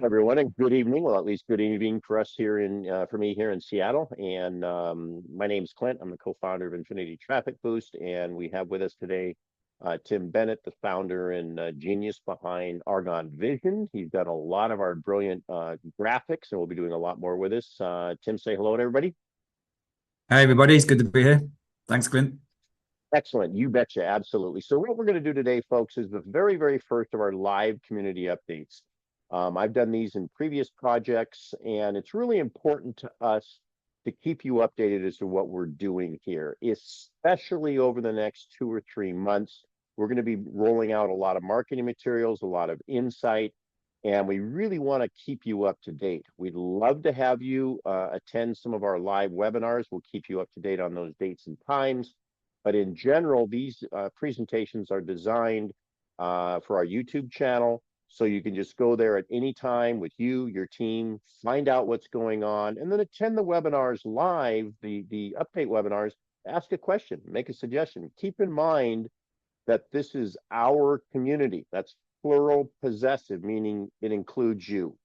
Everyone, and good evening. Well, at least good evening for us here for me here in Seattle. And my name's Clint. I'm the co-founder of Infinity Traffic Boost, and we have with us today Tim Bennett, the founder and genius behind ArgonVision. He's done a lot of our brilliant graphics, and we'll be doing a lot more with us. Tim, say hello to everybody. Hey everybody, it's good to be here. Thanks, Clint. Excellent. You betcha. Absolutely. So what we're going to do today, folks, is the very, very first of our live community updates. I've done these in previous projects, and it's really important to us to keep you updated as to what we're doing here, especially over the next 2 or 3 months. We're going to be rolling out a lot of marketing materials, a lot of insight, and we really want to keep you up to date. We'd love to have you attend some of our live webinars. We'll keep you up to date on those dates and times. But in general, these presentations are designed for our YouTube channel. So you can just go there at any time with you, your team, find out what's going on, and then attend the webinars live, the update webinars, ask a question, make a suggestion. Keep in mind that this is our community. That's plural possessive, meaning it includes you.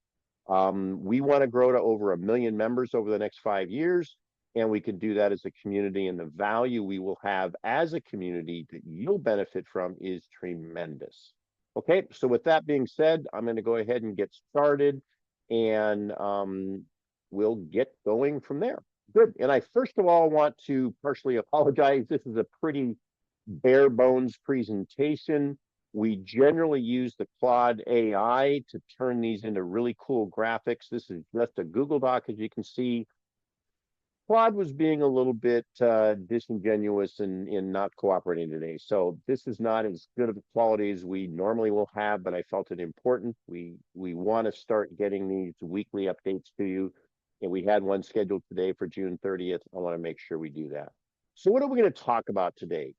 We want to grow to over 1 million members over the next 5 years, and we can do that as a community, and the value we will have as a community that you'll benefit from is tremendous. Okay, so with that being said, I'm going to go ahead and get started, and we'll get going from there. Good. And I first of all want to partially apologize. This is a pretty bare bones presentation. We generally use the Claude AI to turn these into really cool graphics. This is just a Google Doc, as you can see. Claude was being a little bit disingenuous in not cooperating today. So this is not as good of a quality as we normally will have, but I felt it important. We want to start getting these weekly updates to you. And we had one scheduled today for June 30th. I want to make sure we do that. So what are we going to talk about today?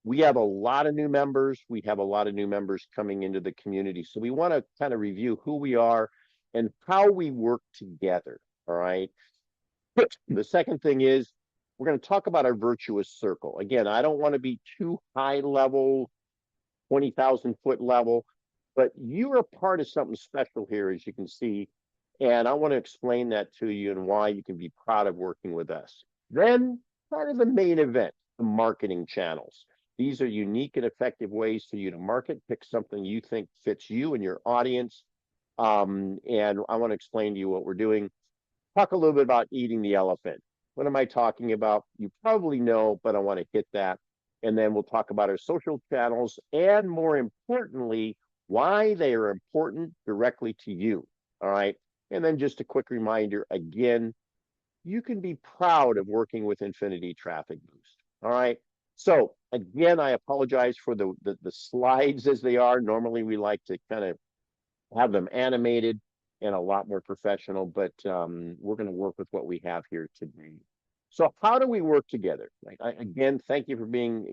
We have a lot of new members. We have a lot of new members coming into the community. So we want to kind of review who we are and how we work together. All right. The second thing is we're going to talk about our virtuous circle. Again, I don't want to be too high level, 20,000 foot level, but you are part of something special here, as you can see. And I want to explain that to you and why you can be proud of working with us. Then kind of the main event, the marketing channels. These are unique and effective ways for you to market. Pick something you think fits you and your audience. And I want to explain to you what we're doing. Talk a little bit about eating the elephant. What am I talking about? You probably know, but I want to hit that. And then we'll talk about our social channels and, more importantly, why they are important directly to you. All right. And then just a quick reminder, again, you can be proud of working with Infinity Traffic Boost. All right. So again, I apologize for the slides as they are. Normally, we like to kind of have them animated and a lot more professional, but we're going to work with what we have here today. So how do we work together? Again, thank you for being,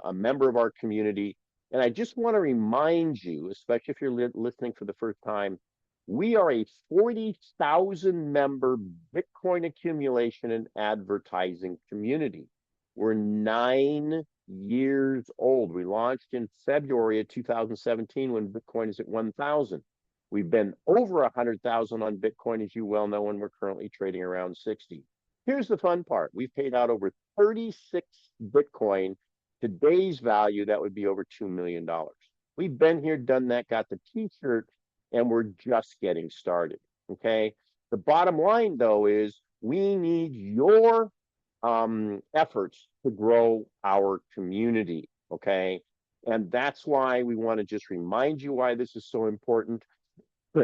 a member of our community. And I just want to remind you, especially if you're listening for the first time, we are a 40,000 member Bitcoin accumulation and advertising community. We're 9 years old. We launched in February of 2017 when Bitcoin is at 1,000. We've been over 100,000 on Bitcoin, as you well know, and we're currently trading around 60. Here's the fun part. We've paid out over 36 Bitcoin. Today's value, that would be over $2 million. We've been here, done that, got the t-shirt, and we're just getting started, okay? The bottom line, though, is we need your efforts to grow our community, okay? And that's why we want to just remind you why this is so important,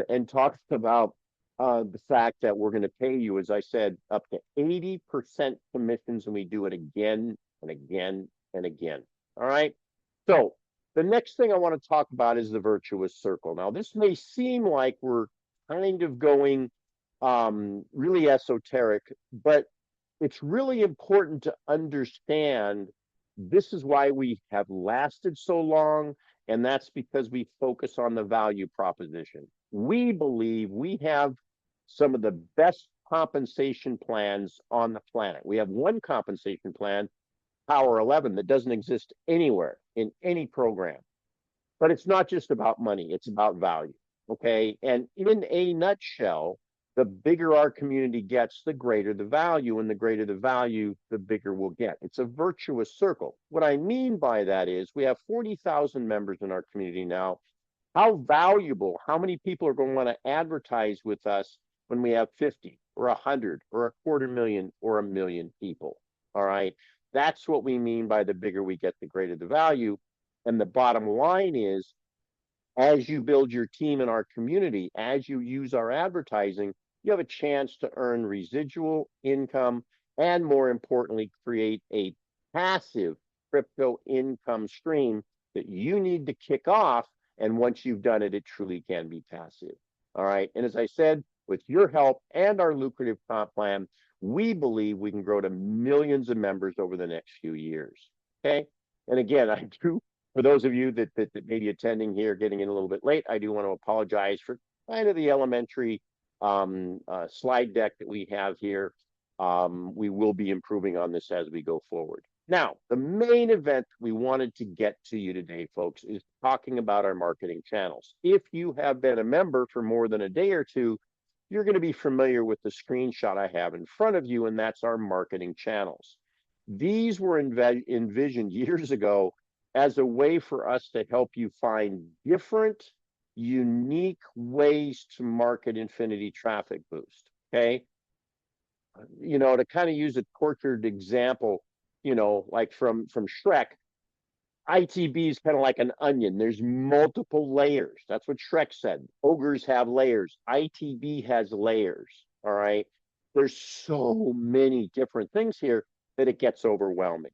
and talks about the fact that we're going to pay you, as I said, up to 80% commissions, and we do it again and again and again. All right. So the next thing I want to talk about is the virtuous circle. Now, this may seem like we're kind of going really esoteric, but it's really important to understand this is why we have lasted so long, and that's because we focus on the value proposition. We believe we have some of the best compensation plans on the planet. We have one compensation plan, Power 11, that doesn't exist anywhere in any program. But it's not just about money, it's about value. Okay. And in a nutshell, the bigger our community gets, the greater the value, and the greater the value, the bigger we'll get. It's a virtuous circle. What I mean by that is we have 40,000 members in our community now. How valuable, how many people are going to want to advertise with us when we have 50 or 100 or a 250,000 or 1,000,000 people? All right. That's what we mean by the bigger we get, the greater the value. And the bottom line is, as you build your team in our community, as you use our advertising, you have a chance to earn residual income and, more importantly, create a passive crypto income stream that you need to kick off. And once you've done it, it truly can be passive. All right. And as I said, with your help and our lucrative comp plan, we believe we can grow to millions of members over the next few years. Okay. And again, I do, for those of you that may be attending here, getting in a little bit late, I do want to apologize for kind of the elementary slide deck that we have here. We will be improving on this as we go forward. Now, the main event we wanted to get to you today, folks, is talking about our marketing channels. If you have been a member for more than a day or two, you're going to be familiar with the screenshot I have in front of you, and that's our marketing channels. These were envisioned years ago as a way for us to help you find different, unique ways to market Infinity Traffic Boost. Okay. You know, to kind of use a tortured example, you know, like from Shrek, ITB is kind of like an onion. There's multiple layers. That's what Shrek said. Ogres have layers. ITB has layers. All right. There's so many different things here that it gets overwhelming.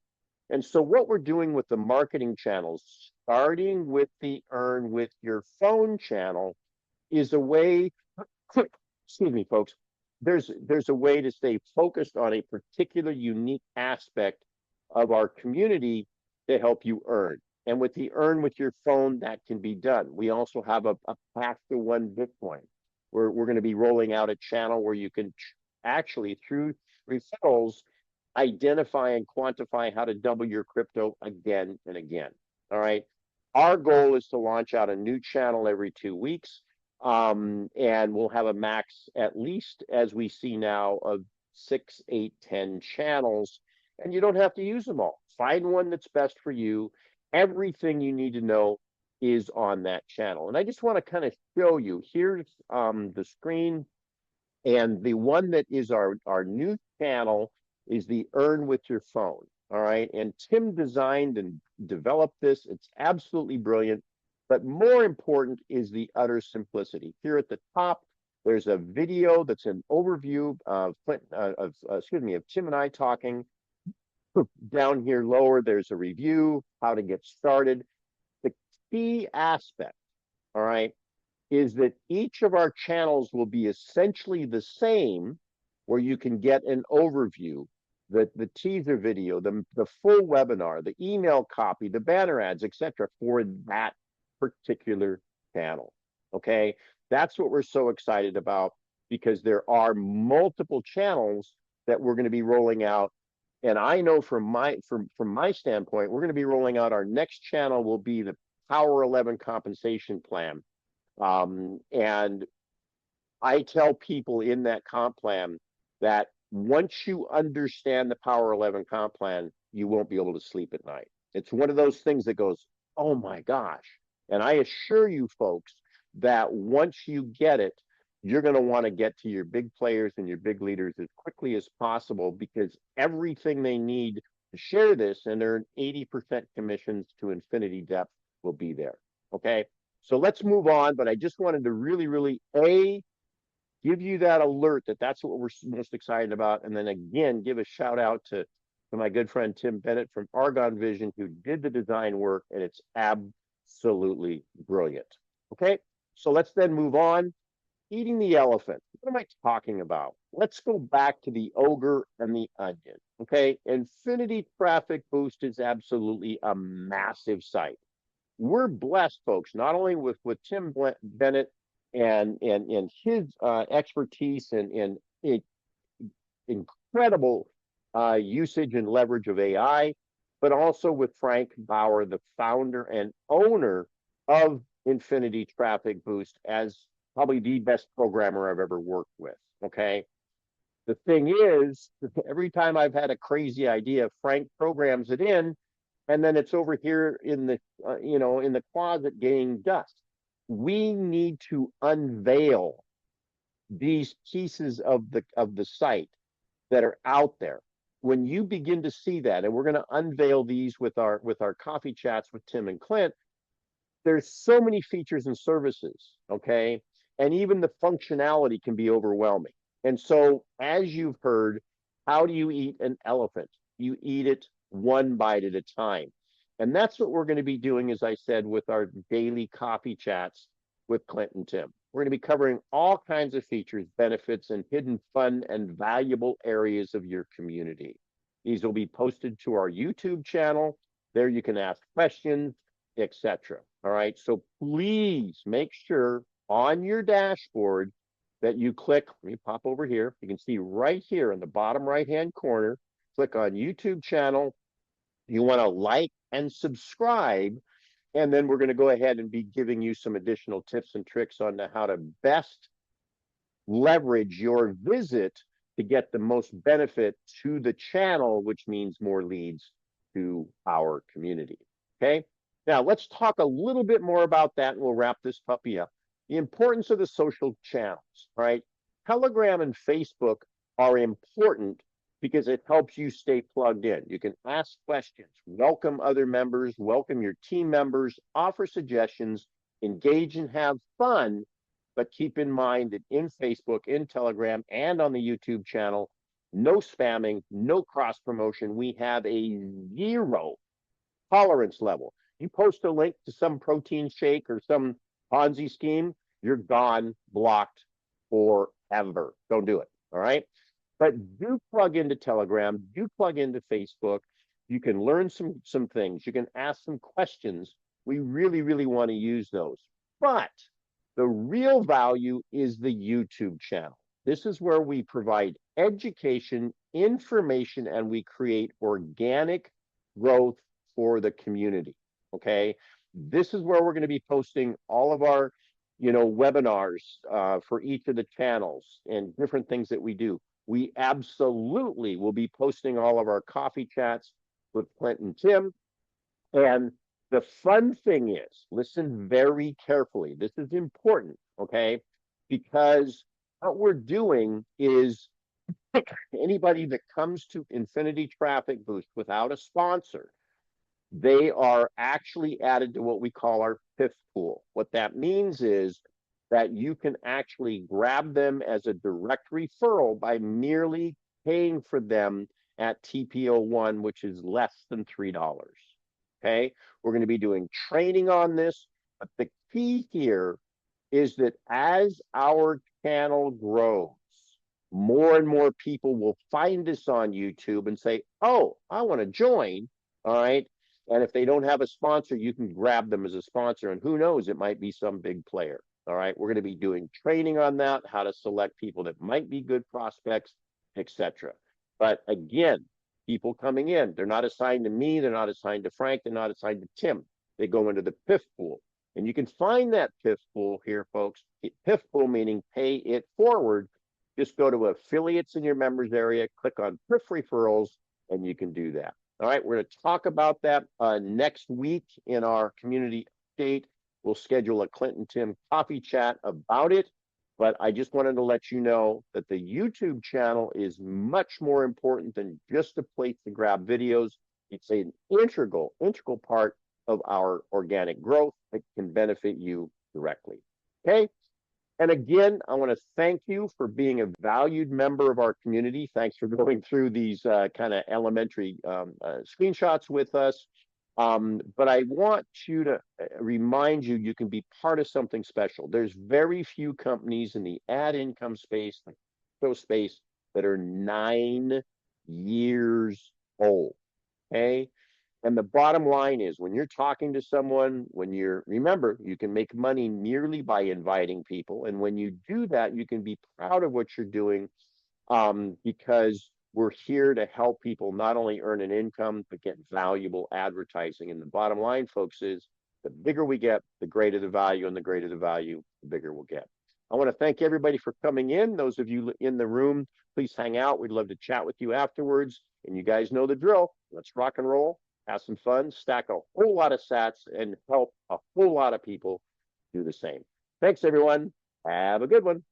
And so what we're doing with the marketing channels, starting with the Earn with Your Phone channel, is a way, excuse me, folks, there's a way to stay focused on a particular unique aspect of our community to help you earn. And with the Earn with Your Phone, that can be done. We also have a path to 1 Bitcoin. We're going to be rolling out a channel where you can actually, through referrals, identify and quantify how to double your crypto again and again. All right. Our goal is to launch out a new channel every 2 weeks. And we'll have a max, at least as we see now, of 6, 8, 10 channels. And you don't have to use them all. Find one that's best for you. Everything you need to know is on that channel. And I just want to kind of show you, here's the screen. And the one that is our new channel is the Earn with Your Phone. All right. And Tim designed and developed this. It's absolutely brilliant. But more important is the utter simplicity. Here at the top, there's a video that's an overview of Tim and I talking. Down here lower, there's a review, how to get started. The key aspect, all right, is that each of our channels will be essentially the same, where you can get an overview, the teaser video, the full webinar, the email copy, the banner ads, etc., for that particular channel. Okay, that's what we're so excited about, because there are multiple channels that we're going to be rolling out. And I know from my standpoint, we're going to be rolling out, our next channel will be the Power 11 compensation plan. And I tell people in that comp plan that once you understand the Power 11 comp plan, you won't be able to sleep at night. It's one of those things that goes, oh my gosh. And I assure you folks that once you get it, you're going to want to get to your big players and your big leaders as quickly as possible, because everything they need to share this and earn 80% commissions to infinity depth will be there. Okay. So let's move on. But I just wanted to really, give you that alert that that's what we're most excited about. And then again, give a shout out to my good friend Tim Bennett from ArgonVision, who did the design work, and it's absolutely brilliant. Okay, so let's then move on. Eating the elephant. What am I talking about? Let's go back to the ogre and the onion. Okay, Infinity Traffic Boost is absolutely a massive site. We're blessed, folks, not only with Tim Bennett and his expertise and incredible usage and leverage of AI, but also with Frank Bauer, the founder and owner of Infinity Traffic Boost as probably the best programmer I've ever worked with. Okay. The thing is, every time I've had a crazy idea, Frank programs it in, and then it's over here in the, in the closet getting dust. We need to unveil these pieces of the site that are out there. When you begin to see that, and we're going to unveil these with our coffee chats with Tim and Clint, there's so many features and services, okay? And even the functionality can be overwhelming. And so, as you've heard, how do you eat an elephant? You eat it one bite at a time. And that's what we're going to be doing, as I said, with our daily coffee chats with Clint and Tim. We're going to be covering all kinds of features, benefits, and hidden fun and valuable areas of your community. These will be posted to our YouTube channel. There you can ask questions, etc. All right. So please make sure on your dashboard that you click. Let me pop over here. You can see right here in the bottom right-hand corner, click on YouTube channel. You want to like and subscribe. And then we're going to go ahead and be giving you some additional tips and tricks on how to best leverage your visit to get the most benefit to the channel, which means more leads to our community. Okay. Now let's talk a little bit more about that and we'll wrap this puppy up. The importance of the social channels, right? Telegram and Facebook are important because it helps you stay plugged in. You can ask questions, welcome other members, welcome your team members, offer suggestions, engage and have fun, but keep in mind that in Facebook, in Telegram, and on the YouTube channel, no spamming, no cross promotion. We have a 0 tolerance level. You post a link to some protein shake or some Ponzi scheme, you're gone, blocked forever. Don't do it. All right. But do plug into Telegram, do plug into Facebook. You can learn some things. You can ask some questions. We really, really want to use those. But the real value is the YouTube channel. This is where we provide education, information, and we create organic growth for the community. Okay. This is where we're going to be posting all of our, webinars for each of the channels and different things that we do. We absolutely will be posting all of our coffee chats with Clint and Tim. And the fun thing is, listen very carefully. This is important, okay? Because what we're doing is anybody that comes to Infinity Traffic Boost without a sponsor, they are actually added to what we call our PIF pool. What that means is that you can actually grab them as a direct referral by merely paying for them at TPO1, which is less than $3. Okay, we're going to be doing training on this, but the key here is that as our channel grows, more and more people will find us on YouTube and say, oh, I want to join. All right. And if they don't have a sponsor, you can grab them as a sponsor. And who knows, it might be some big player. All right. We're going to be doing training on that, how to select people that might be good prospects, etc. But again, people coming in, they're not assigned to me. They're not assigned to Frank. They're not assigned to Tim. They go into the PIF pool. And you can find that PIF pool here, folks. PIF pool meaning pay it forward. Just go to affiliates in your members area, click on PIF referrals, and you can do that. All right, we're going to talk about that next week in our community update. We'll schedule a Clint and Tim coffee chat about it. But I just wanted to let you know that the YouTube channel is much more important than just a place to grab videos. It's an integral part of our organic growth that can benefit you directly. Okay. And again, I want to thank you for being a valued member of our community. Thanks for going through these kind of elementary screenshots with us. But I want you to remind you, you can be part of something special. There's very few companies in the ad income space, like show space, that are 9 years old. Okay. And the bottom line is when you're talking to someone, remember, you can make money merely by inviting people. And when you do that, you can be proud of what you're doing because we're here to help people not only earn an income, but get valuable advertising. And the bottom line, folks, is The bigger we get, the greater the value, and the greater the value, the bigger we'll get. I want to thank everybody for coming in. Those of you in the room, please hang out. We'd love to chat with you afterwards. And you guys know the drill. Let's rock and roll, have some fun, stack a whole lot of sats, and help a whole lot of people do the same. Thanks, everyone. Have a good one.